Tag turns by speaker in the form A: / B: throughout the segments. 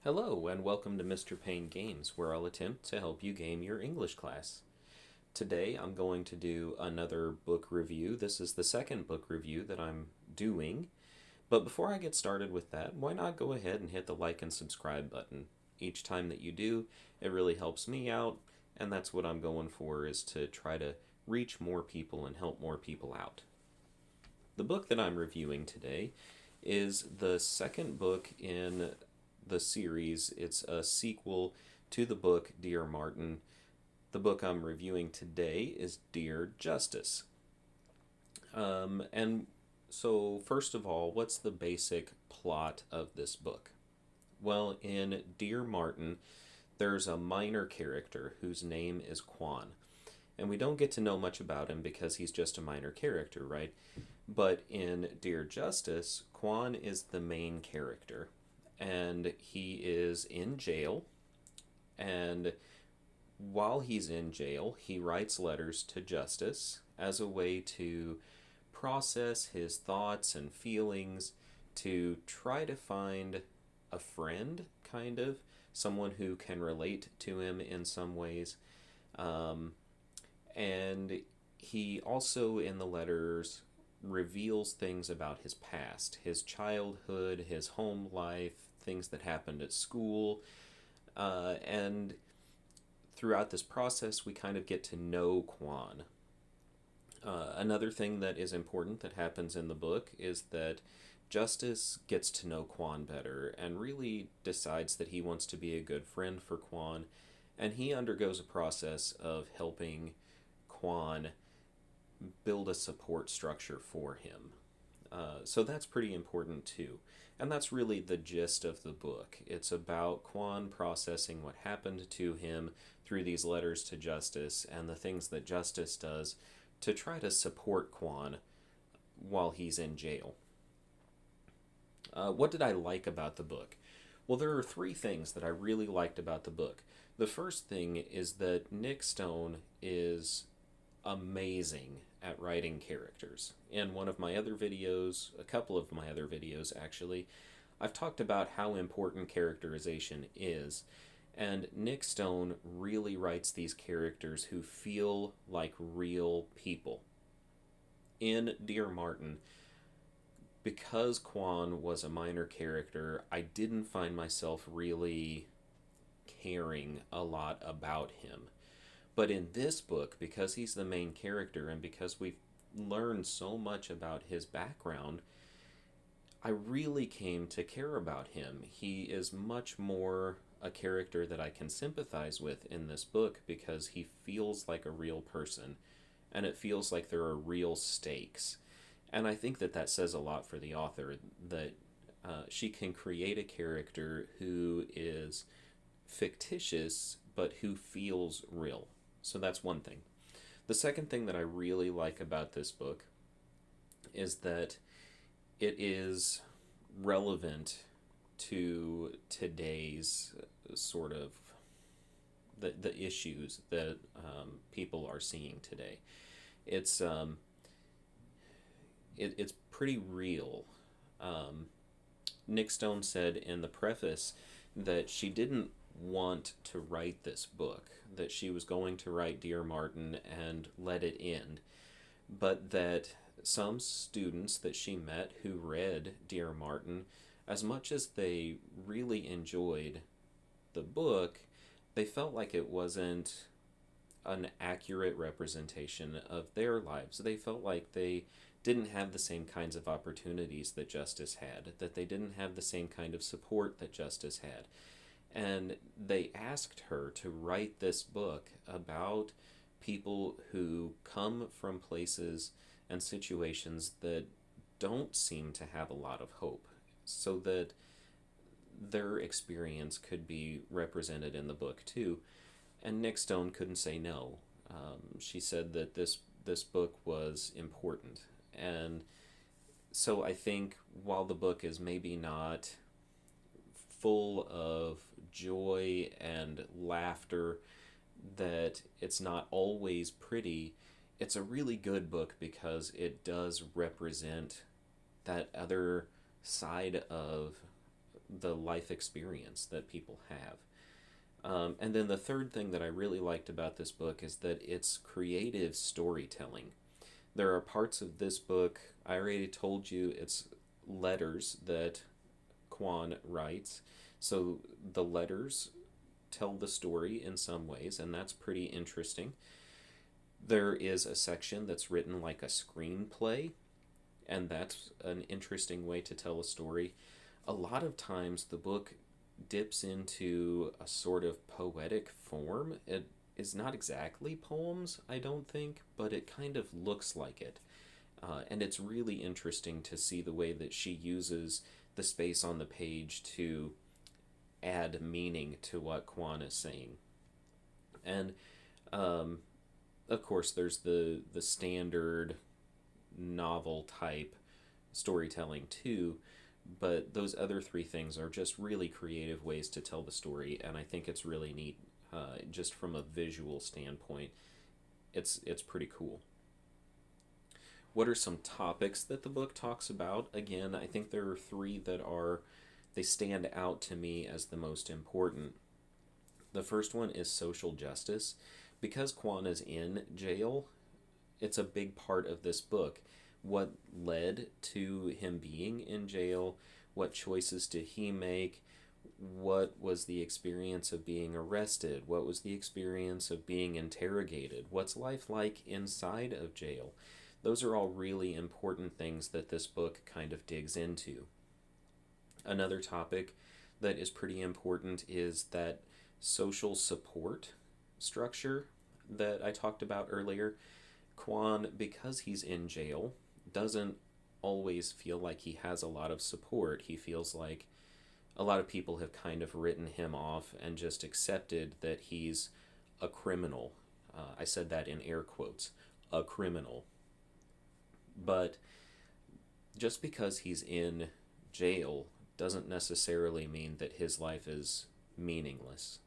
A: Hello, and welcome to Mr. Payne Games, where I'll attempt to help you game your English class. Today I'm going to do another book review. This is the second book review that I'm doing. But before I get started with that, why not go ahead and hit the like and subscribe button? Each time that you do, it really helps me out, and that's what I'm going for, is to try to reach more people and help more people out. The book that I'm reviewing today is the second book in the series. It's a sequel to the book Dear Martin. The book I'm reviewing today is Dear Justyce. And so, first of all, what's the basic plot of this book? Well, in Dear Martin, there's a minor character whose name is Quan. And we don't get to know much about him because he's just a minor character, right? But in Dear Justyce, Quan is the main character. And he is in jail. And while he's in jail, he writes letters to Justyce as a way to process his thoughts and feelings, to try to find a friend, kind of, someone who can relate to him in some ways. And he also, in the letters, reveals things about his past, his childhood, his home life, things that happened at school. And throughout this process, we kind of get to know Quan. Another thing that is important that happens in the book is that Justyce gets to know Quan better and really decides that he wants to be a good friend for Quan, and he undergoes a process of helping Quan build a support structure for him. So that's pretty important too. And that's really the gist of the book. It's about Quan processing what happened to him through these letters to Justyce and the things that Justyce does to try to support Quan while he's in jail. What did I like about the book? Well, there are three things that I really liked about the book. The first thing is that Nic Stone is amazing at writing characters. In one of my other videos, a couple of my other videos actually, I've talked about how important characterization is, and Nic Stone really writes these characters who feel like real people. In Dear Martin, because Quan was a minor character, I didn't find myself really caring a lot about him. But in this book, because he's the main character and because we've learned so much about his background, I really came to care about him. He is much more a character that I can sympathize with in this book because he feels like a real person and it feels like there are real stakes. And I think that that says a lot for the author, that she can create a character who is fictitious but who feels real. So that's one thing. The second thing that I really like about this book is that it is relevant to today's sort of the issues that people are seeing today. It's it's pretty real. Nic Stone said in the preface that she didn't want to write this book, that she was going to write Dear Martin and let it end, but that some students that she met who read Dear Martin, as much as they really enjoyed the book, they felt like it wasn't an accurate representation of their lives. They felt like they didn't have the same kinds of opportunities that Justyce had, that they didn't have the same kind of support that Justyce had. And they asked her to write this book about people who come from places and situations that don't seem to have a lot of hope, so that their experience could be represented in the book too. And Nic Stone couldn't say no. She said that this book was important. And so I think while the book is maybe not full of joy and laughter, that it's not always pretty, it's a really good book because it does represent that other side of the life experience that people have. And then the third thing that I really liked about this book is that it's creative storytelling. There are parts of this book, I already told you, it's letters that Quan writes. So the letters tell the story in some ways, and that's pretty interesting. There is a section that's written like a screenplay, and that's an interesting way to tell a story. A lot of times the book dips into a sort of poetic form. It is not exactly poems, I don't think, but it kind of looks like it. And it's really interesting to see the way that she uses the space on the page to add meaning to what Quan is saying. And of course, there's the standard novel type storytelling too, but those other three things are just really creative ways to tell the story, and I think it's really neat. Just from a visual standpoint, it's pretty cool. What are some topics that the book talks about? Again, I think there are three that they stand out to me as the most important. The first one is social justice. Because Quan is in jail, it's a big part of this book. What led to him being in jail? What choices did he make? What was the experience of being arrested? What was the experience of being interrogated? What's life like inside of jail? Those are all really important things that this book kind of digs into. Another topic that is pretty important is that social support structure that I talked about earlier. Quan, because he's in jail, doesn't always feel like he has a lot of support. He feels like a lot of people have kind of written him off and just accepted that he's a criminal. I said that in air quotes, a criminal. But just because he's in jail doesn't necessarily mean that his life is meaningless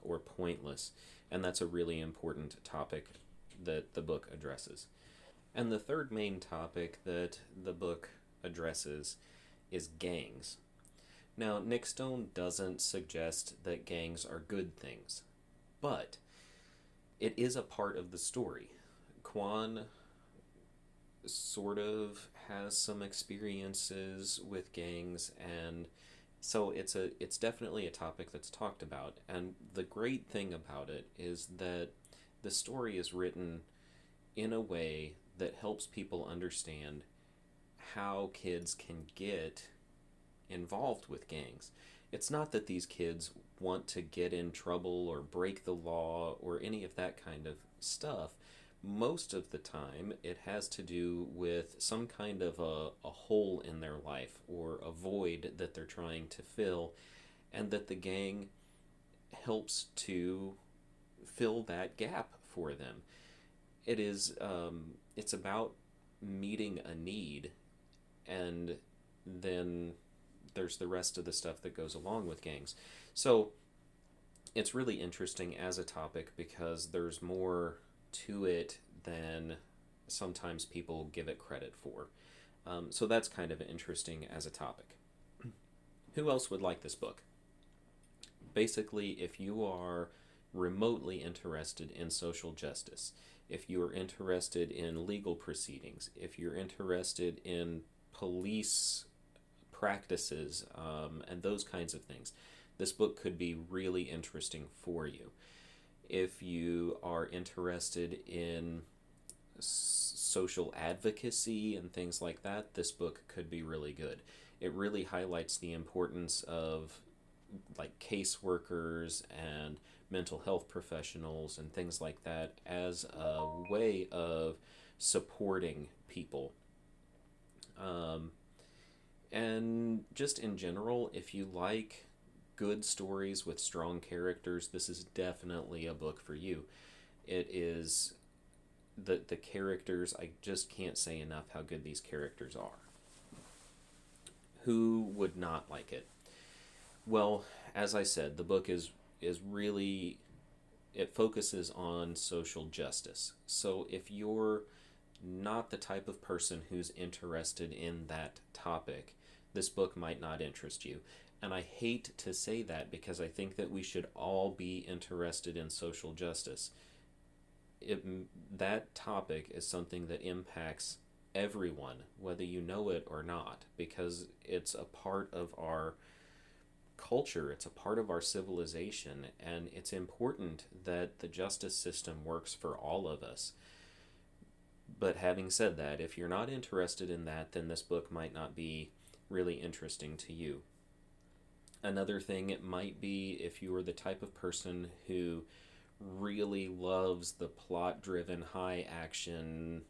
A: or pointless. And that's a really important topic that the book addresses. And the third main topic that the book addresses is gangs. Now, Nic Stone doesn't suggest that gangs are good things, but it is a part of the story. Quan sort of has some experiences with gangs, and so it's definitely a topic that's talked about. And the great thing about it is that the story is written in a way that helps people understand how kids can get involved with gangs. It's not that these kids want to get in trouble or break the law or any of that kind of stuff. Most of the time, it has to do with some kind of a hole in their life or a void that they're trying to fill, and that the gang helps to fill that gap for them. It's about meeting a need, and then there's the rest of the stuff that goes along with gangs. So it's really interesting as a topic because there's more to it than sometimes people give it credit for. So that's kind of interesting as a topic. Who else would like this book? Basically, if you are remotely interested in social justice, if you are interested in legal proceedings, if you're interested in police practices and those kinds of things, this book could be really interesting for you. If you are interested in social advocacy and things like that, this book could be really good. It really highlights the importance of like caseworkers and mental health professionals and things like that as a way of supporting people. And just in general, if you like good stories with strong characters, this is definitely a book for you. It is the characters, I just can't say enough how good these characters are. Who would not like it? Well, as I said, the book is really, it focuses on social justice. So if you're not the type of person who's interested in that topic, this book might not interest you. And I hate to say that because I think that we should all be interested in social justice. It, that topic is something that impacts everyone, whether you know it or not, because it's a part of our culture, it's a part of our civilization, and it's important that the justice system works for all of us. But having said that, if you're not interested in that, then this book might not be really interesting to you. Another thing it might be if you are the type of person who really loves the plot driven, high action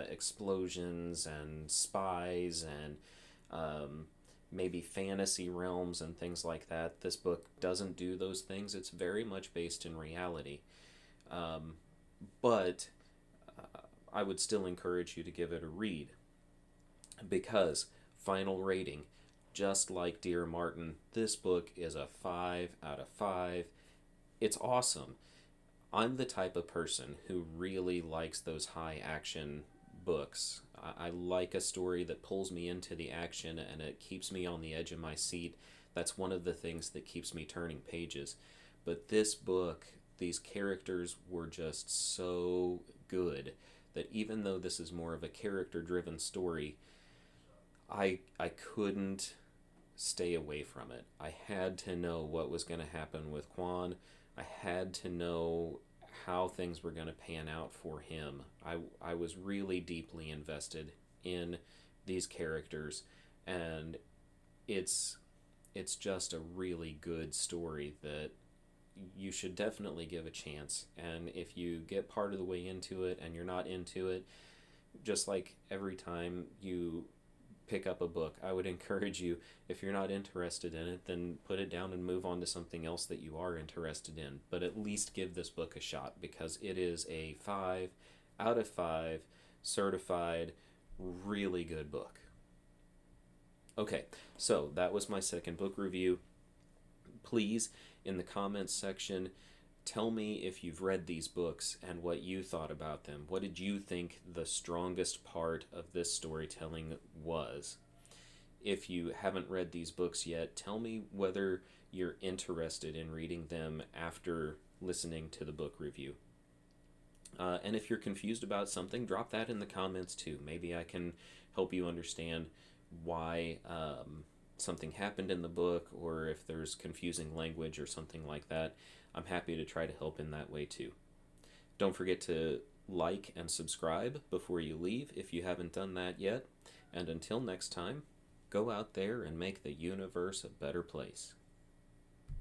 A: explosions and spies and maybe fantasy realms and things like that. This book doesn't do those things. It's very much based in reality. But I would still encourage you to give it a read because, final rating, just like Dear Martin, this book is a 5 out of 5. It's awesome. I'm the type of person who really likes those high action books. I like a story that pulls me into the action and it keeps me on the edge of my seat. That's one of the things that keeps me turning pages. But this book, these characters were just so good that even though this is more of a character-driven story, I couldn't stay away from it. I had to know what was going to happen with Quan. I had to know how things were going to pan out for him. I was really deeply invested in these characters, and it's just a really good story that you should definitely give a chance. And if you get part of the way into it and you're not into it, just like every time you pick up a book, I would encourage you, if you're not interested in it, then put it down and move on to something else that you are interested in. But at least give this book a shot because it is a 5 out of 5 certified really good book. Okay, so that was my second book review. Please, in the comments section, tell me if you've read these books and what you thought about them. What did you think the strongest part of this storytelling was? If you haven't read these books yet, tell me whether you're interested in reading them after listening to the book review. And if you're confused about something, drop that in the comments too. Maybe I can help you understand why something happened in the book, or if there's confusing language or something like that. I'm happy to try to help in that way too. Don't forget to like and subscribe before you leave if you haven't done that yet. And until next time, go out there and make the universe a better place.